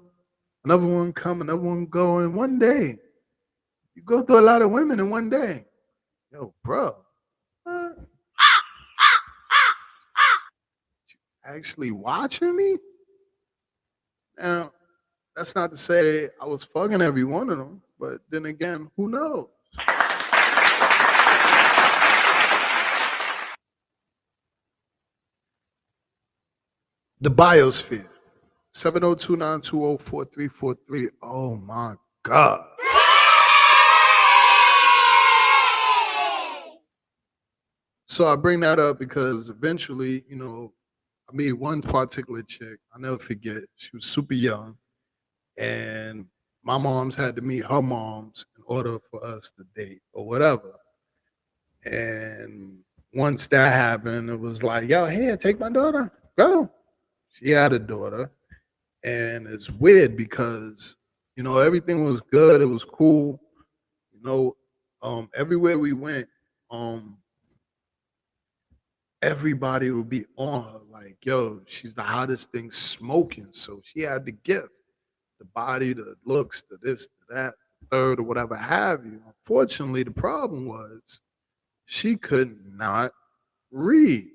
another one come, another one go. And one day, you go through a lot of women in one day. Yo, bro, uh, actually watching me? Now, that's not to say I was fucking every one of them, but then again, who knows? The Biosphere. 702-920-4343. Oh my God. So I bring that up because eventually, I mean, one particular chick, I'll never forget, she was super young, and my moms had to meet her moms in order for us to date or whatever. And once that happened, it was like, yo, here, take my daughter, go. She had a daughter, and it's weird because everything was good, it was cool, you know, everywhere we went, um, everybody would be on her like, yo, she's the hottest thing smoking. So she had the gift, the body, the looks, the this, the that, third, or whatever have you. Unfortunately, the problem was she could not read.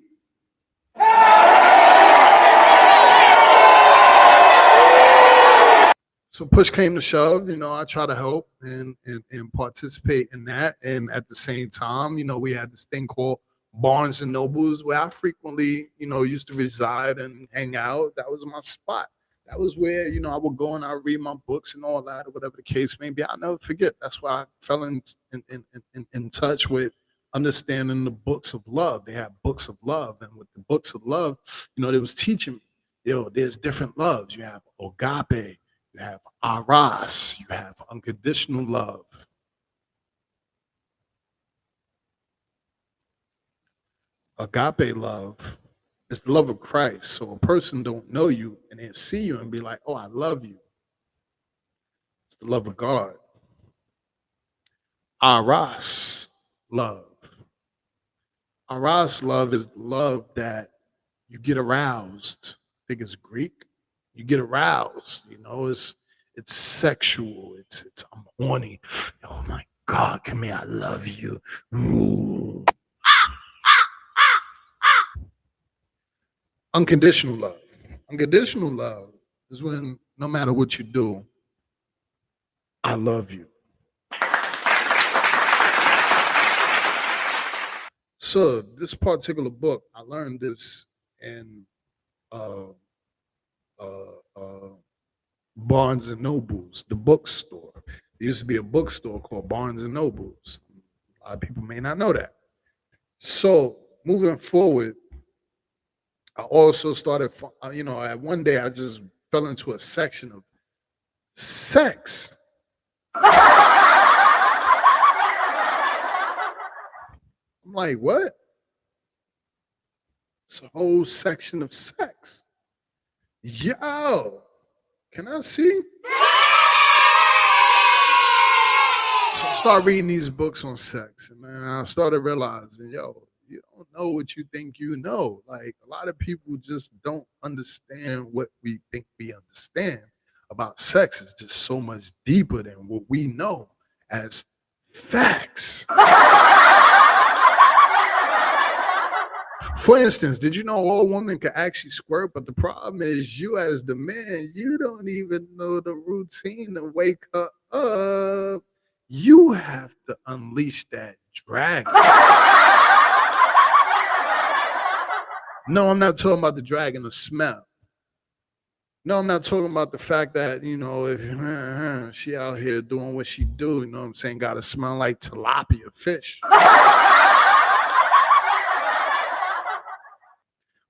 So push came to shove, I try to help and participate in that. And at the same time, we had this thing called Barnes and Nobles where I frequently, used to reside and hang out. That was my spot. That was where, I would go and I read my books and all that, or whatever the case may be. I'll never forget. That's why I fell in touch with understanding the books of love. They had books of love. And with the books of love, they was teaching me, there's different loves. You have agape, you have aras, you have unconditional love. Agape love is the love of Christ. So a person don't know you and they see you and be like, "Oh, I love you." It's the love of God. Aras love. Aras love is love that you get aroused. I think it's Greek. You get aroused. It's sexual. It's I'm horny. Oh my God, come here. I love you. Ooh. Unconditional love. Unconditional love is when no matter what you do, I love you. So this particular book, I learned this in uh, uh, uh, Barnes and Nobles, the bookstore. There used to be a bookstore called Barnes and Nobles. A lot of people may not know that. So moving forward, I also started, at one day I just fell into a section of sex. I'm like, what? It's a whole section of sex. Yo, can I see? So I started reading these books on sex, and then I started realizing, yo, you don't know what you think you know. Like a lot of people just don't understand what we think we understand about sex. Is just so much deeper than what we know as facts. For instance, did you know all women can actually squirt? But the problem is, you as the man, you don't even know the routine to wake her up. You have to unleash that dragon. No, I'm not talking about the dragon, the smell. No, I'm not talking about the fact that, if she out here doing what she do, you know what I'm saying, gotta smell like tilapia fish.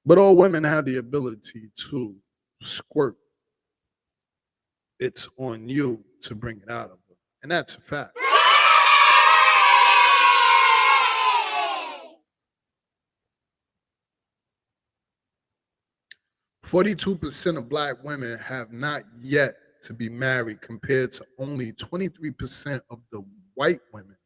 But all women have the ability to squirt. It's on you to bring it out of her. And that's a fact. 42% of black women have not yet to be married compared to only 23% of the white women.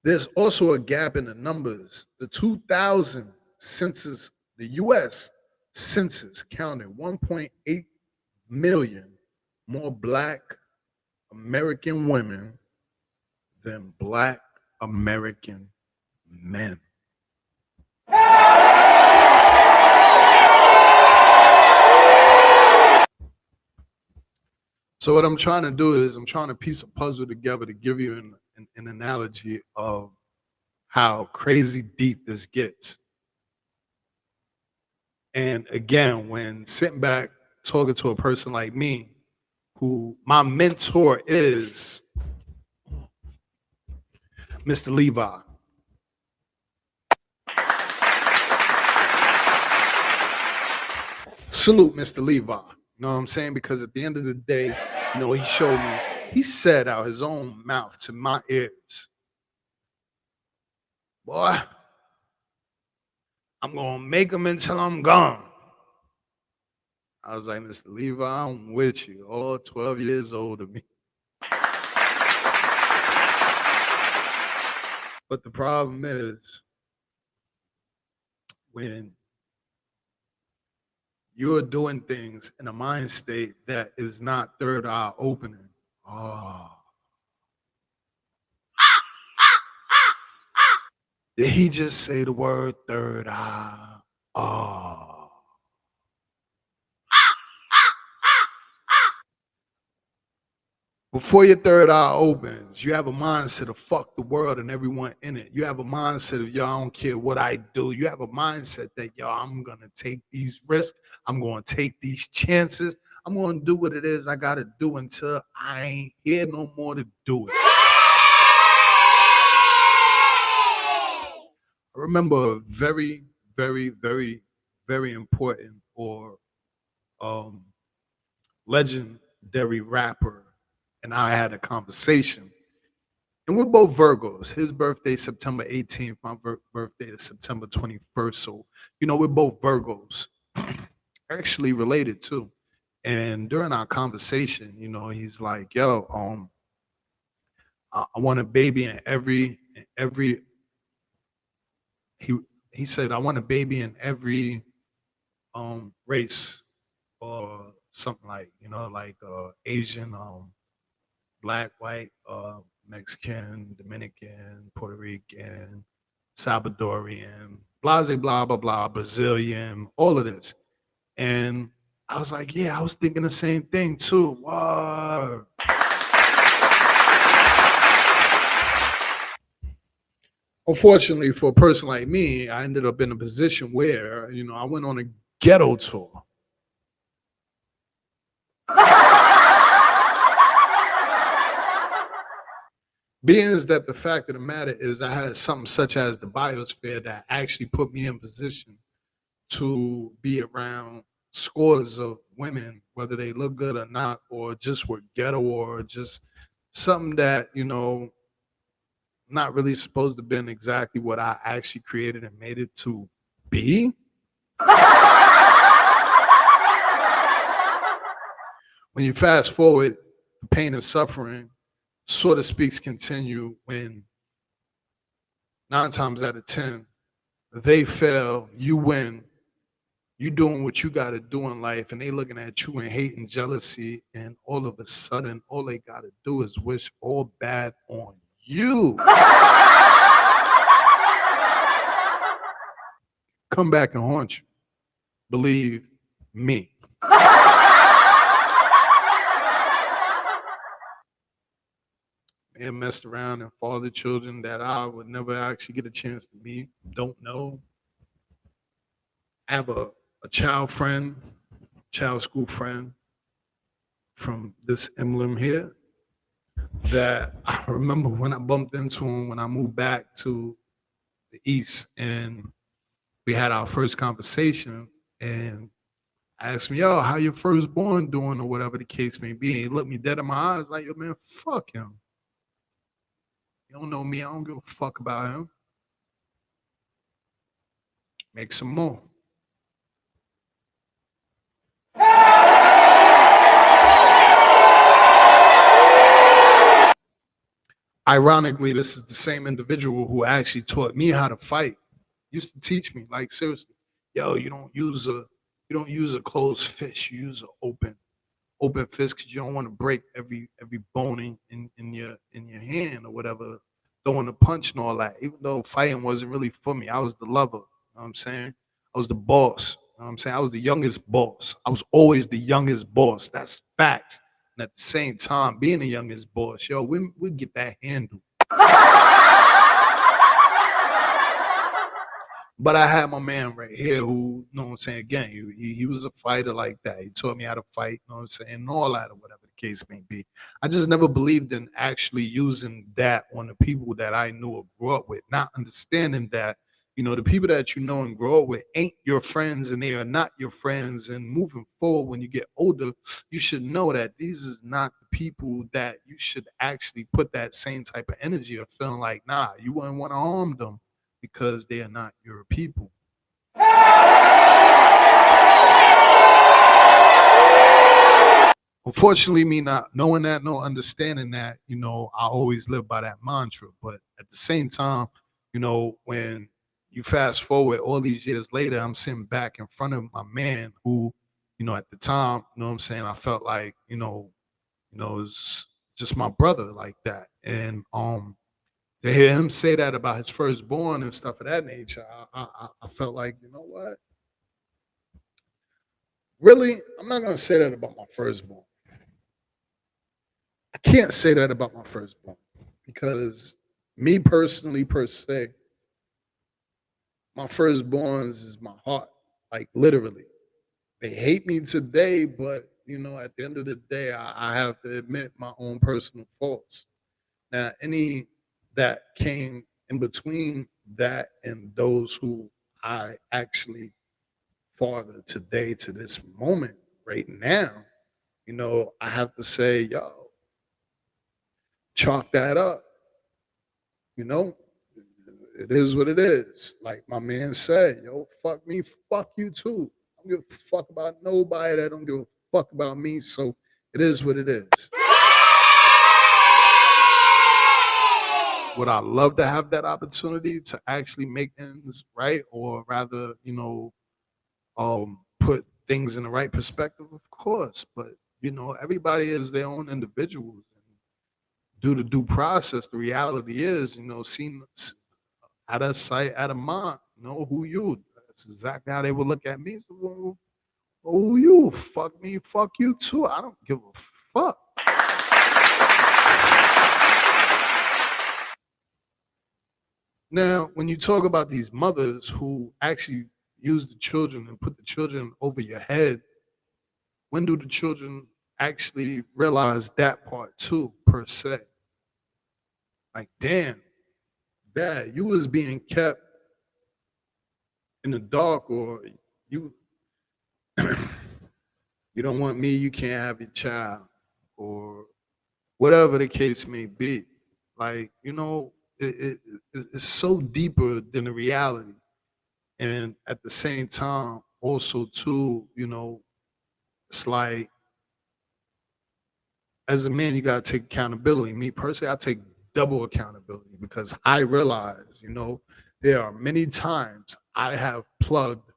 There's also a gap in the numbers. The 2000 census, the US census counted 1.8 million more black American women than black American men. So what I'm trying to do is I'm trying to piece a puzzle together to give you an analogy of how crazy deep this gets. And again, when sitting back talking to a person like me, who my mentor is Mr. Levi. Salute Mr. Levi. You know what I'm saying? Because at the end of the day, he showed me, he said out his own mouth to my ears, boy, I'm going to make them until I'm gone. I was like, Mr. Levi, I'm with you. All 12 years older than me. But the problem is when you're doing things in a mind state that is not third eye opening. Oh. Did he just say the word third eye? Oh. Before your third eye opens, you have a mindset of fuck the world and everyone in it. You have a mindset of, I don't care what I do. You have a mindset that, I'm going to take these risks. I'm going to take these chances. I'm going to do what it is I got to do until I ain't here no more to do it. I remember a very, very, very, very important or legendary rapper and I had a conversation. And we're both Virgos. His birthday is September 18th. My birthday is September 21st. So, we're both Virgos. Actually related too. And during our conversation, he's like, yo, I want a baby in every he said, I want a baby in every race or something like, Asian, black, white, Mexican, Dominican, Puerto Rican, Salvadorian, blase, blah, blah, blah, Brazilian, all of this. And I was like, yeah, I was thinking the same thing too. Whoa. Unfortunately, for a person like me, I ended up in a position where, I went on a ghetto tour. Being is that the fact of the matter is I had something such as the Biosphere that actually put me in position to be around scores of women, whether they look good or not, or just were ghetto or just something that, not really supposed to have been exactly what I actually created and made it to be. When you fast forward, the pain and suffering sort of speaks continue when 9 times out of 10, they fail, you win, you doing what you got to do in life, and they looking at you and hate and jealousy, and all of a sudden, all they got to do is wish all bad on you. Come back and haunt you. Believe me. May have messed around and fathered children that I would never actually get a chance to meet. Don't know. I have a child friend child school friend from this emblem here that I remember when I bumped into him when I moved back to the East, and we had our first conversation, and asked me, yo, how your firstborn doing or whatever the case may be. And he looked me dead in my eyes like, yo, man, fuck him. You don't know me. I don't give a fuck about him. Make some more. Ironically, this is the same individual who actually taught me how to fight. Used to teach me, like seriously, yo, you don't use a closed fist, you use an open fist because you don't want to break every bone in your hand or whatever, throwing a punch and all that. Even though fighting wasn't really for me, I was the lover. You know what I'm saying? I was the boss. You know what I'm saying? I was the youngest boss. I was always the youngest boss. That's facts. And at the same time, being the youngest boss, yo, we get that handled. But I had my man right here who, you know what I'm saying, again, he was a fighter like that. He taught me how to fight, you know what I'm saying, and all that or whatever the case may be. I just never believed in actually using that on the people that I knew or grew up with, not understanding that, the people that you know and grow up with ain't your friends and they are not your friends. And moving forward, when you get older, you should know that these is not the people that you should actually put that same type of energy or feeling like, nah, you wouldn't want to harm them because they are not your people. Unfortunately, me not knowing that, no understanding that, I always live by that mantra. But at the same time, when you fast forward all these years later, I'm sitting back in front of my man who, at the time, you know what I'm saying, I felt like, it's just my brother like that. And to hear him say that about his firstborn and stuff of that nature, I felt like, you know what? Really, I'm not gonna say that about my firstborn. I can't say that about my firstborn because me personally, per se, my firstborns is my heart. Like literally, they hate me today, but at the end of the day, I have to admit my own personal faults. Now, any that came in between that and those who I actually father today to this moment right now, I have to say, yo, chalk that up. You know, it is what it is. Like my man said, yo, fuck me, fuck you too. I don't give a fuck about nobody that don't give a fuck about me. So it is what it is. Would I love to have that opportunity to actually make things right, or rather, put things in the right perspective? Of course, but everybody is their own individuals. Due to due process, the reality is, seen out of sight, out of mind. Who you? That's exactly how they would look at me. So, well, who you? Fuck me, fuck you too. I don't give a fuck. Now, when you talk about these mothers who actually use the children and put the children over your head, when do the children actually realize that part too, per se? Like, damn, dad, you was being kept in the dark, or you you don't want me, you can't have your child, or whatever the case may be. Like, it's so deeper than the reality. And at the same time, also too, it's like as a man, you gotta take accountability. Me personally, I take double accountability because I realize, there are many times I have plugged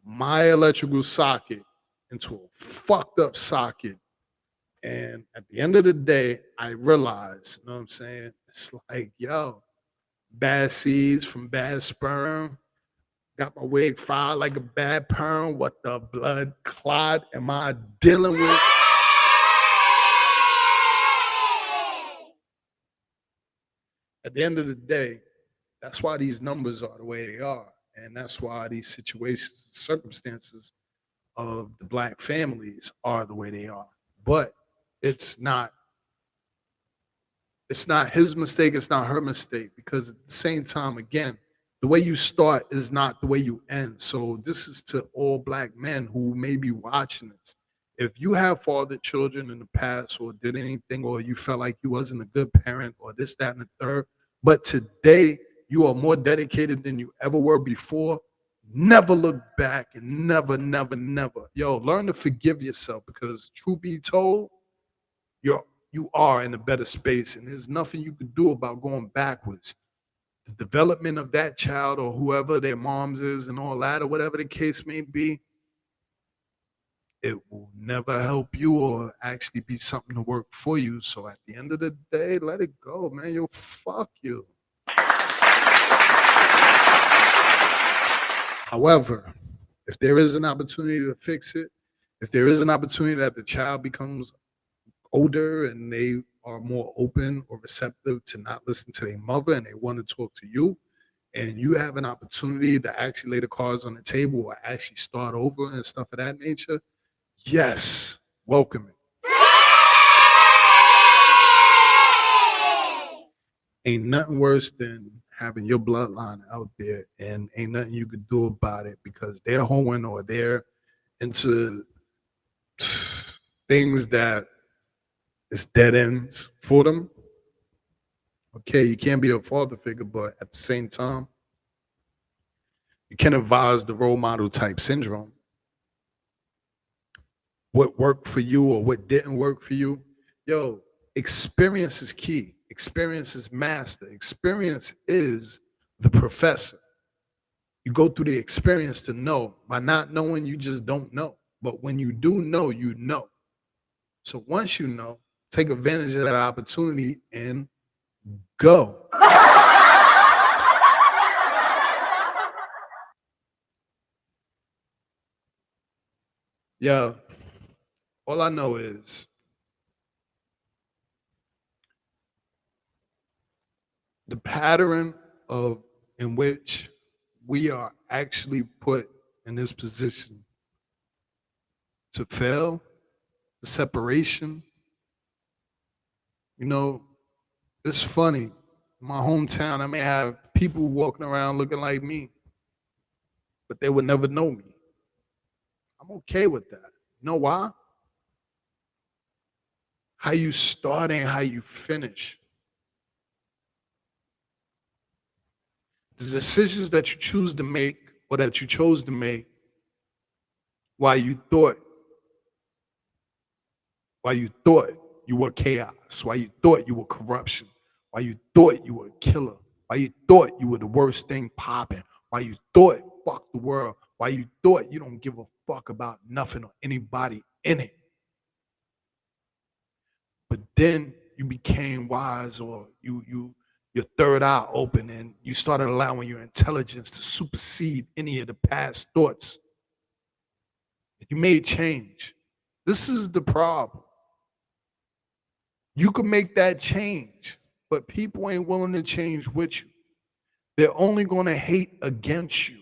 my electrical socket into a fucked up socket. And at the end of the day, I realize, you know what I'm saying? It's like, yo, bad seeds from bad sperm. Got my wig filed like a bad perm. What the blood clot am I dealing with? At the end of the day, that's why these numbers are the way they are. And that's why these situations, circumstances of the black families are the way they are. But it's not his mistake, it's not her mistake, because at the same time, again, the way you start is not the way you end. So this is to all black men who may be watching this. If you have fathered children in the past or did anything, or you felt like you wasn't a good parent or this, that, and the third, but today you are more dedicated than you ever were before, never look back, and never, never, never. Yo, learn to forgive yourself, because truth be told, you are in a better space, and there's nothing you can do about going backwards. The development of that child or whoever their moms is and all that, or whatever the case may be, it will never help you or actually be something to work for you. So at the end of the day, let it go, man. Yo, fuck you. However, if there is an opportunity to fix it, if there is an opportunity that the child becomes older and they are more open or receptive to not listen to their mother and they want to talk to you, and you have an opportunity to actually lay the cards on the table or actually start over and stuff of that nature, yes, welcome it. Ain't nothing worse than having your bloodline out there, and ain't nothing you could do about it because they're hoeing or they're into things that is dead ends for them. Okay, you can't be a father figure, but at the same time, you can advise the role model type syndrome. What worked for you or what didn't work for you. Yo, experience is key. Experience is master. Experience is the professor. You go through the experience to know. By not knowing, you just don't know. But when you do know, you know. So once you know, take advantage of that opportunity and go. Yeah, all I know is the pattern of in which we are actually put in this position to fail, the separation. You know, it's funny. In my hometown, I may have people walking around looking like me, but they would never know me. I'm okay with that. You know why? How you start and how you finish. The decisions that you choose to make or that you chose to make while you thought you were chaos, while you thought you were corruption, while you thought you were a killer, while you thought you were the worst thing popping, while you thought fuck the world, while you thought you don't give a fuck about nothing or anybody in it. But then you became wise, or your third eye opened and you started allowing your intelligence to supersede any of the past thoughts. You made change. This is the problem. You can make that change, but people ain't willing to change with you. They're only going to hate against you,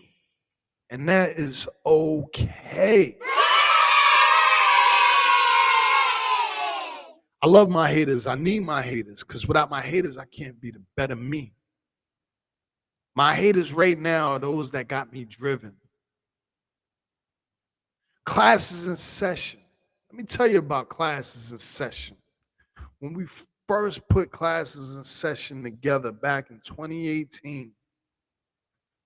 and that is okay. I love my haters. I need my haters, because without my haters, I can't be the better me. My haters right now are those that got me driven. Classes in session. Let me tell you about classes in session. When we first put classes in session together back in 2018,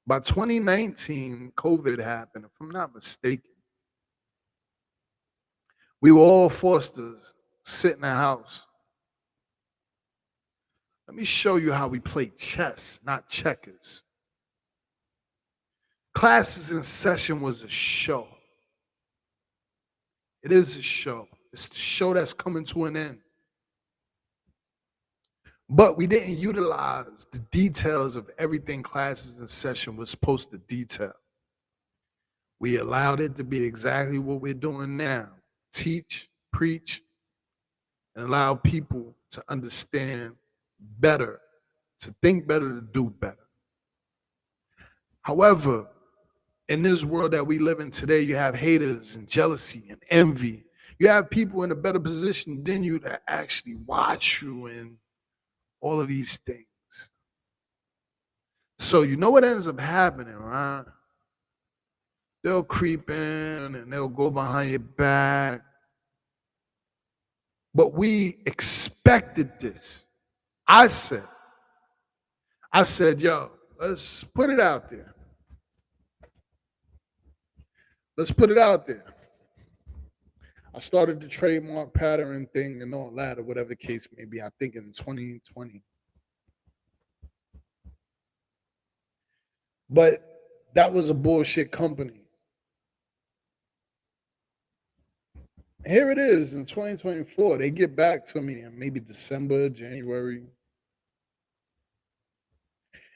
by 2019, COVID happened, if I'm not mistaken. We were all forced to sit in the house. Let me show you how we play chess, not checkers. Classes in session was a show. It is a show. It's the show that's coming to an end. But we didn't utilize the details of everything classes in session was supposed to detail. We allowed it to be exactly what we're doing now. Teach, preach, and allow people to understand better, to think better, to do better. However, in this world that we live in today, you have haters and jealousy and envy. You have people in a better position than you that actually watch you and all of these things. So you know what ends up happening, right? They'll creep in and they'll go behind your back. But we expected this. I said, yo, let's put it out there. Let's put it out there. I started the trademark pattern thing and all that, or whatever the case may be, I think in 2020. But that was a bullshit company. Here it is in 2024. They get back to me in maybe December, January.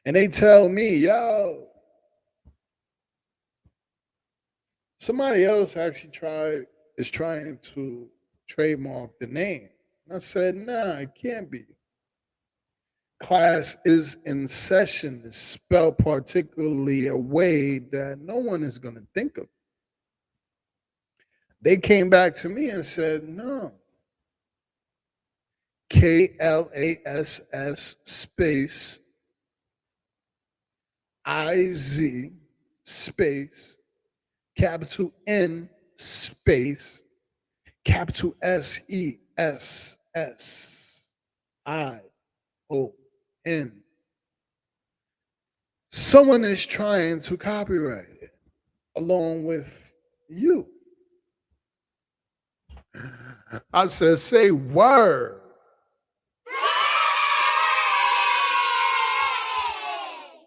And they tell me, yo, somebody else actually is trying to trademark the name. And I said, nah, it can't be. Class is in session is spelled particularly a way that no one is going to think of. They came back to me and said, no. KLASS space IZ space capital N space capital SESSION. Someone is trying to copyright it along with you. I said, say word.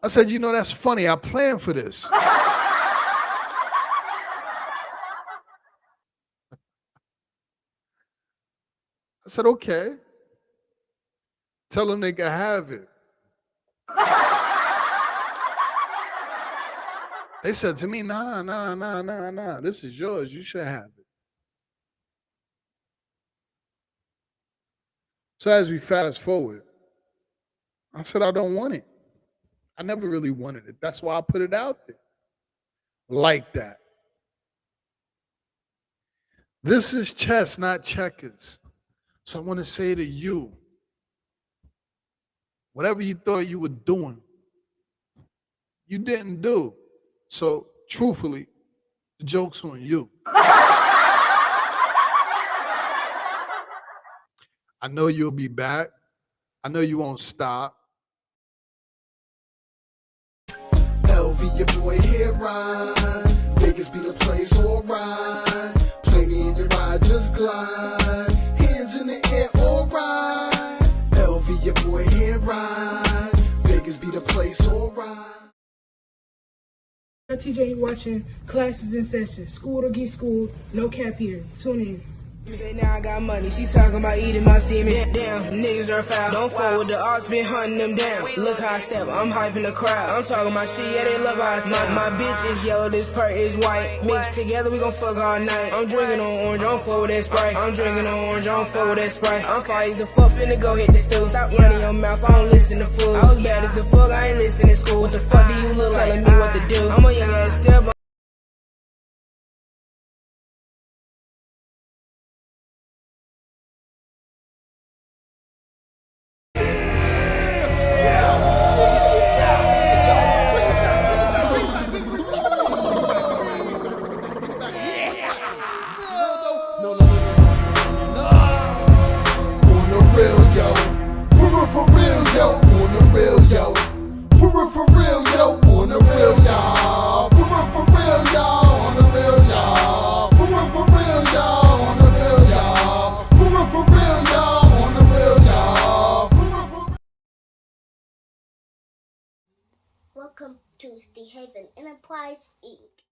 I said, you know, that's funny. I planned for this. I said, okay. Tell them they can have it. They said to me, nah. This is yours. You should have it. So as we fast forward, I said, I don't want it. I never really wanted it. That's why I put it out there like that. This is chess, not checkers. So I want to say to you, whatever you thought you were doing, you didn't do. So truthfully, the joke's on you. I know you'll be back. I know you won't stop. LV, your boy here ride. Vegas be the place, alright. Plenty in your ride, just glide. Hands in the air, alright. LV, your boy here ride. Vegas be the place, alright. TJ watching classes in session. School to get schooled. No cap here. Tune in. Say now I got money, she talking about eating my semen. Damn, niggas are foul. Don't fall with the odds, been hunting them down. Look how I step, I'm hyping the crowd. I'm talking about shit, yeah, they love how I step. My bitch is yellow, this part is white. Mixed together, we gon' fuck all night. I'm drinking on orange, I'm full with that Sprite. I'm drinking on orange, I'm full with that Sprite. I'm fire as the fuck, finna go hit the stool. Stop running your mouth, I don't listen to fools. I was bad as the fuck, I ain't listen to school. What the fuck do you look like? Telling me what to do. I'm a young ass step. Welcome to the Haven Enterprise Inc.